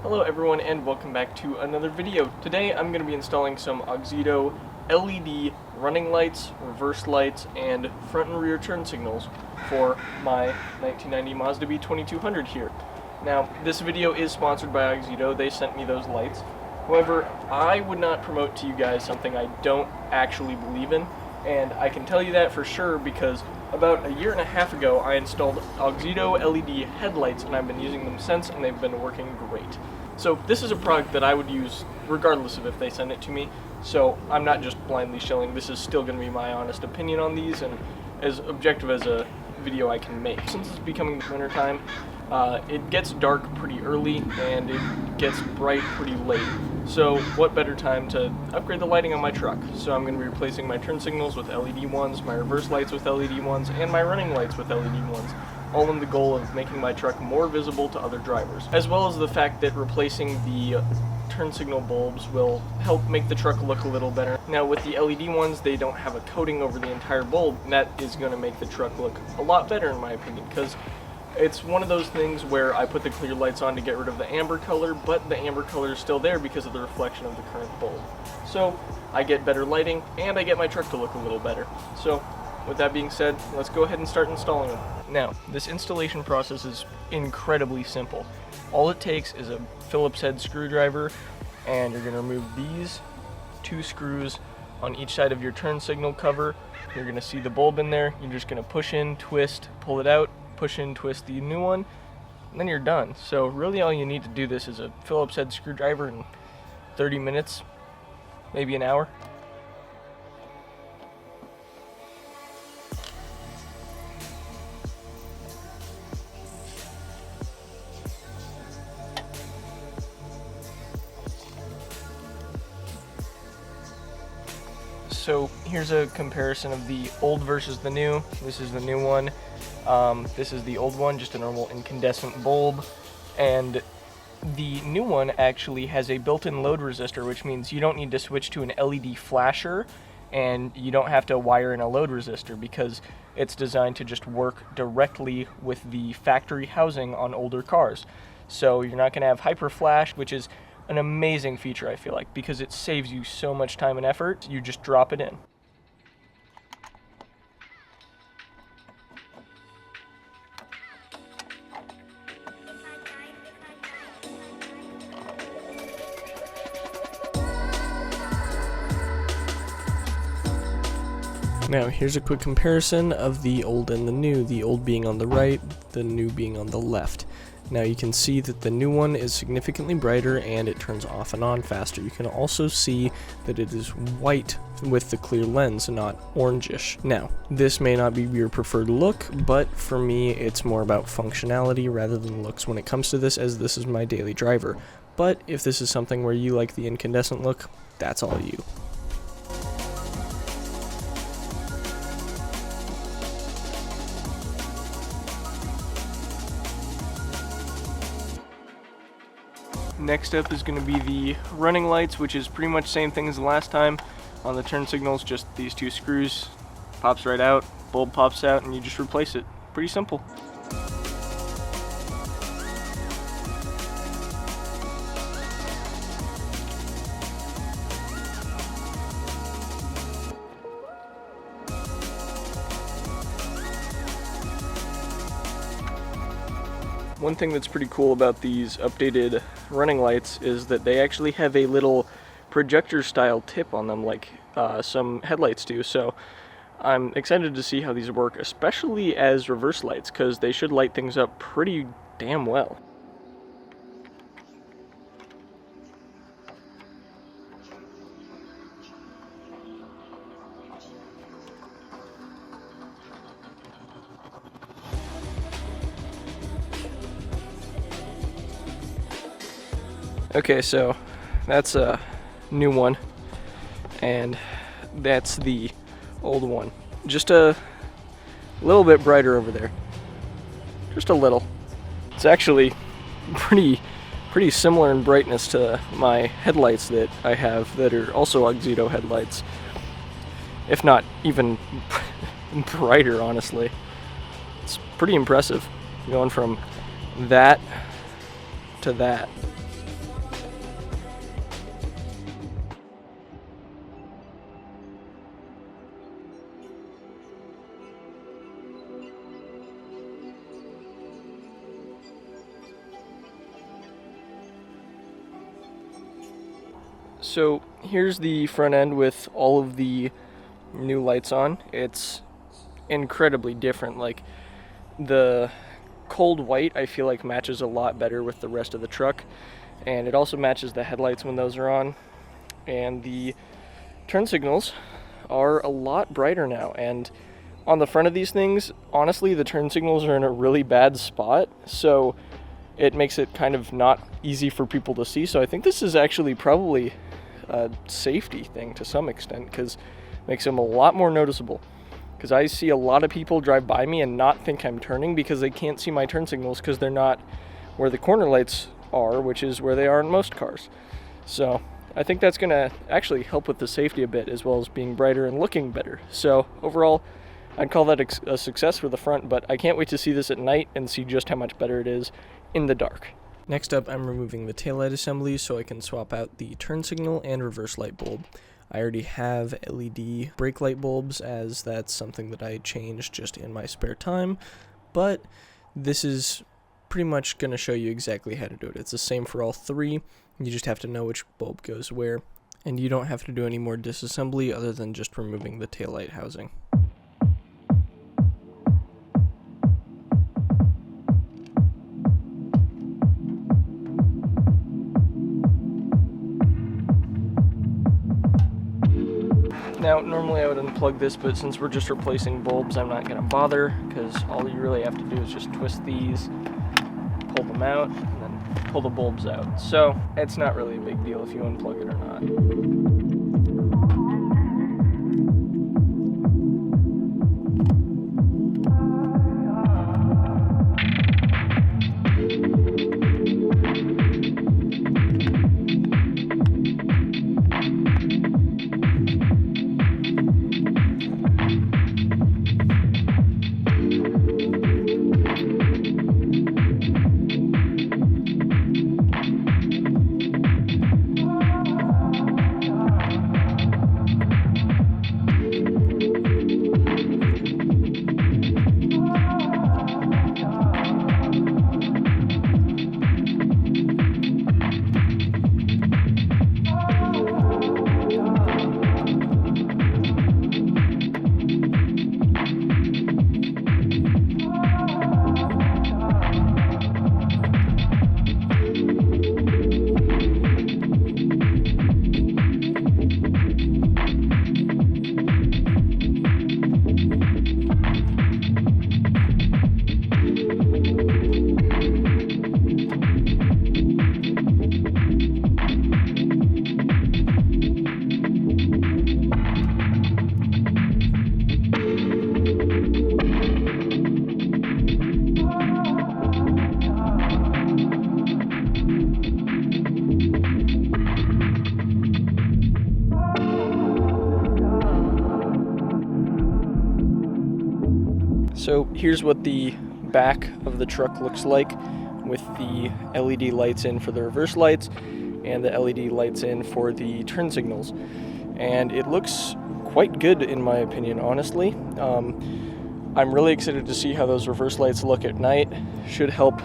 Hello everyone and welcome back to another video. Today I'm going to be installing some AUXITO LED running lights, reverse lights, and front and rear turn signals for my 1990 Mazda B2200 here. Now this video is sponsored by AUXITO. They sent me those lights. However, I would not promote to you guys something I don't actually believe in, and I can tell you that for sure because about a year and a half ago I installed AUXITO LED headlights and I've been using them since and they've been working great. So this is a product that I would use regardless of if they send it to me, so I'm not just blindly shilling. This is still going to be my honest opinion on these and as objective as a video I can make. Since it's becoming winter time, it gets dark pretty early and it gets bright pretty late. So what better time to upgrade the lighting on my truck? So I'm going to be replacing my turn signals with LED ones, my reverse lights with LED ones, and my running lights with LED ones, all in the goal of making my truck more visible to other drivers, as well as the fact that replacing the turn signal bulbs will help make the truck look a little better. Now with the LED ones, they don't have a coating over the entire bulb, and that is going to make the truck look a lot better in my opinion, because it's one of those things where I put the clear lights on to get rid of the amber color, but the amber color is still there because of the reflection of the current bulb. So I get better lighting and I get my truck to look a little better. So with that being said, let's go ahead and start installing them. Now, this installation process is incredibly simple. All it takes is a Phillips head screwdriver, and you're going to remove these two screws on each side of your turn signal cover. You're going to see the bulb in there. You're just going to push in, twist, pull it out, push in, twist the new one, and then you're done. So really all you need to do this is a Phillips head screwdriver in 30 minutes, maybe an hour. So here's a comparison of the old versus the new. This is the new one. This is the old one, just a normal incandescent bulb. And the new one actually has a built-in load resistor, which means you don't need to switch to an LED flasher and you don't have to wire in a load resistor because it's designed to just work directly with the factory housing on older cars. So you're not going to have hyper flash, which is an amazing feature, I feel like, because it saves you so much time and effort. You just drop it in. Now here's a quick comparison of the old and the new, the old being on the right, the new being on the left. Now you can see that the new one is significantly brighter and it turns off and on faster. You can also see that it is white with the clear lens, not orangish. Now, this may not be your preferred look, but for me it's more about functionality rather than looks when it comes to this, as this is my daily driver. But if this is something where you like the incandescent look, that's all you. Next up is going to be the running lights, which is pretty much the same thing as the last time. On the turn signals, just these two screws, pops right out, bulb pops out, and you just replace it. Pretty simple. One thing that's pretty cool about these updated running lights is that they actually have a little projector style tip on them like some headlights do, so I'm excited to see how these work, especially as reverse lights, because they should light things up pretty damn well. Okay, so that's a new one, and that's the old one. Just a little bit brighter over there. Just a little. It's actually pretty similar in brightness to my headlights that I have that are also AUXITO headlights. If not even brighter, honestly. It's pretty impressive, going from that to that. So here's the front end with all of the new lights on. It's incredibly different. Like, the cold white I feel like matches a lot better with the rest of the truck, and it also matches the headlights when those are on. And the turn signals are a lot brighter now, and on the front of these things, honestly, the turn signals are in a really bad spot, so it makes it kind of not easy for people to see. So I think this is actually probably a safety thing to some extent, because it makes them a lot more noticeable. Because I see a lot of people drive by me and not think I'm turning because they can't see my turn signals because they're not where the corner lights are, which is where they are in most cars. So I think that's going to actually help with the safety a bit, as well as being brighter and looking better. So overall, I'd call that a success for the front, but I can't wait to see this at night and see just how much better it is in the dark. Next up, I'm removing the taillight assembly so I can swap out the turn signal and reverse light bulb. I already have LED brake light bulbs, as that's something that I changed just in my spare time, but this is pretty much going to show you exactly how to do it. It's the same for all three. You just have to know which bulb goes where, and you don't have to do any more disassembly other than just removing the taillight housing. Now, normally I would unplug this, but since we're just replacing bulbs, I'm not going to bother, because all you really have to do is just twist these, pull them out, and then pull the bulbs out. So it's not really a big deal if you unplug it or not. So here's what the back of the truck looks like, with the LED lights in for the reverse lights and the LED lights in for the turn signals. And it looks quite good in my opinion, honestly. I'm really excited to see how those reverse lights look at night. Should help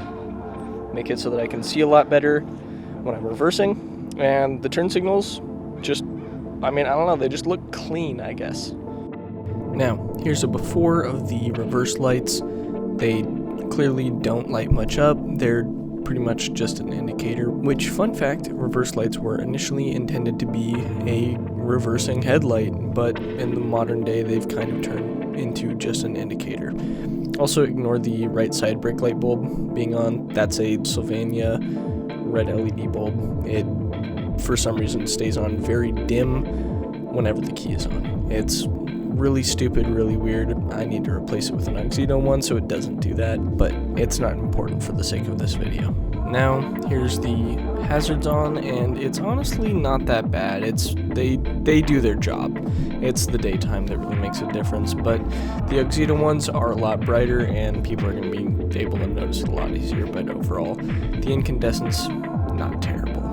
make it so that I can see a lot better when I'm reversing. And the turn signals just, I don't know, they just look clean, I guess. Now, here's a before of the reverse lights. They clearly don't light much up. They're pretty much just an indicator, which, fun fact, reverse lights were initially intended to be a reversing headlight, but in the modern day they've kind of turned into just an indicator. Also, ignore the right side brake light bulb being on. That's a Sylvania red LED bulb. It, for some reason, stays on very dim whenever the key is on. It's really stupid, really weird. I need to replace it with an AUXITO one so it doesn't do that, but it's not important for the sake of this video. Now, here's the hazards on, and it's honestly not that bad. They do their job. It's the daytime that really makes a difference, but the AUXITO ones are a lot brighter, and people are going to be able to notice it a lot easier, but overall, the incandescence, not terrible.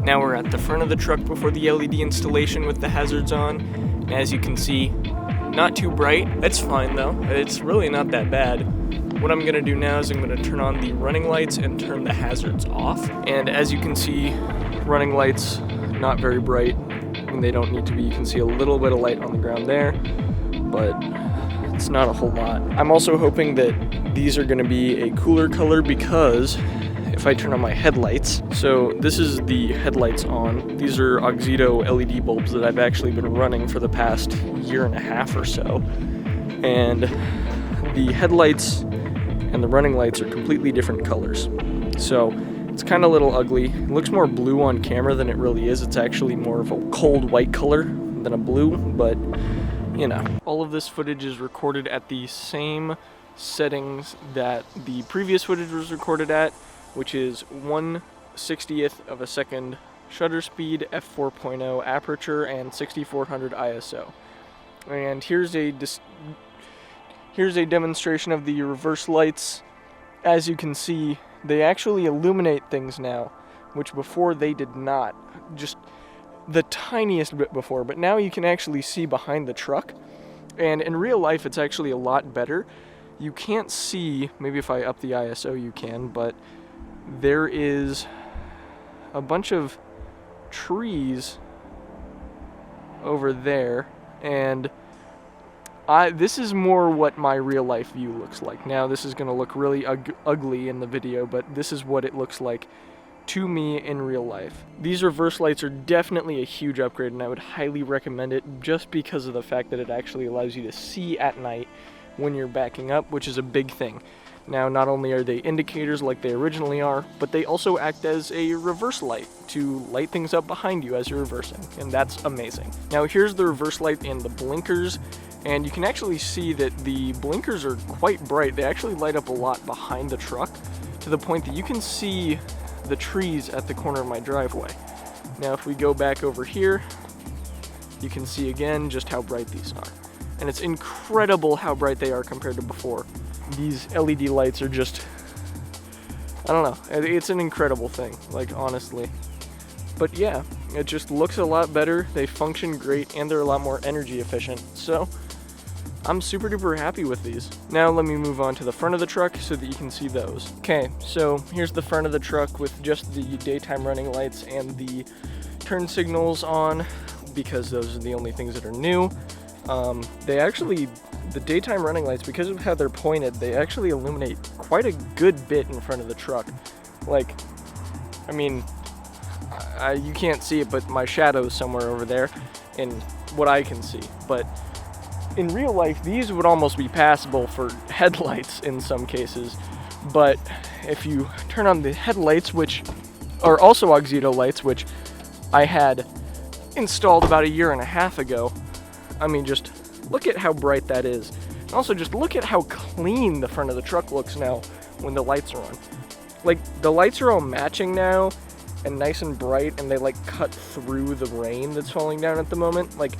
Now we're at the front of the truck before the LED installation with the hazards on. As you can see, not too bright. It's fine though. It's really not that bad. what I'm gonna do now is I'm gonna turn on the running lights and turn the hazards off. And as you can see, running lights, not very bright. I mean, they don't need to be. You can see a little bit of light on the ground there, but it's not a whole lot. I'm also hoping that these are gonna be a cooler color because if I turn on my headlights, so this is the headlights on. These are AUXITO LED bulbs that I've actually been running for the past year and a half or so. And the headlights and the running lights are completely different colors. So it's kind of a little ugly. It looks more blue on camera than it really is. It's actually more of a cold white color than a blue, but you know. All of this footage is recorded at the same settings that the previous footage was recorded at, which is 1/60th of a second shutter speed, f4.0 aperture, and 6400 ISO. And here's a demonstration of the reverse lights. As you can see, they actually illuminate things now, which before they did not. Just the tiniest bit before, but now you can actually see behind the truck. And in real life, it's actually a lot better. You can't see, maybe if I up the ISO you can, but there is a bunch of trees over there, and this is more what my real life view looks like. Now this is going to look really ugly in the video, but this is what it looks like to me in real life. These reverse lights are definitely a huge upgrade, and I would highly recommend it just because of the fact that it actually allows you to see at night when you're backing up, which is a big thing. Now, not only are they indicators like they originally are, but they also act as a reverse light to light things up behind you as you're reversing, and that's amazing. Now, here's the reverse light and the blinkers, and you can actually see that the blinkers are quite bright. They actually light up a lot behind the truck to the point that you can see the trees at the corner of my driveway. Now, if we go back over here, you can see again just how bright these are. And it's incredible how bright they are compared to before. These LED lights are just, I don't know, it's an incredible thing, like, honestly. But yeah, it just looks a lot better, they function great, and they're a lot more energy efficient. So I'm super duper happy with these. Now let me move on to the front of the truck so that you can see those. Okay, so here's the front of the truck with just the daytime running lights and the turn signals on, because those are the only things that are new. The daytime running lights, because of how they're pointed, they actually illuminate quite a good bit in front of the truck. Like, I mean, you can't see it, but my shadow's somewhere over there in what I can see. But in real life, these would almost be passable for headlights in some cases. But if you turn on the headlights, which are also AUXITO lights, which I had installed about a year and a half ago, I mean, just look at how bright that is. And also just look at how clean the front of the truck looks now when the lights are on. Like, the lights are all matching now and nice and bright, and they like cut through the rain that's falling down at the moment. Like,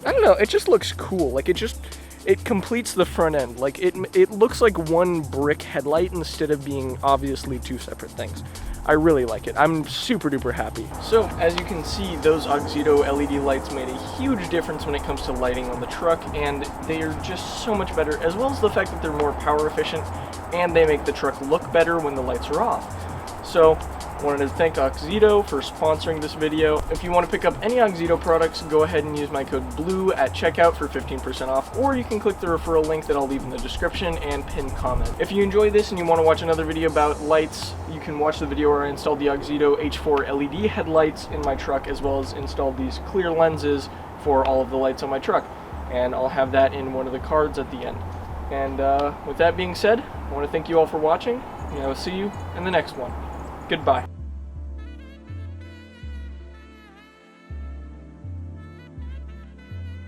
I don't know, it just looks cool. Like, it completes the front end. Like, it looks like one brick headlight instead of being obviously two separate things. I really like it. I'm super duper happy. So, as you can see, those AUXITO LED lights made a huge difference when it comes to lighting on the truck, and they are just so much better, as well as the fact that they're more power efficient, and they make the truck look better when the lights are off. So, I wanted to thank AUXITO for sponsoring this video. If you want to pick up any AUXITO products, go ahead and use my code BLUE at checkout for 15% off, or you can click the referral link that I'll leave in the description and pinned comment. If you enjoy this and you want to watch another video about lights, you can watch the video where I installed the AUXITO H4 LED headlights in my truck, as well as installed these clear lenses for all of the lights on my truck. And I'll have that in one of the cards at the end. And with that being said, I want to thank you all for watching, and I will see you in the next one. Goodbye.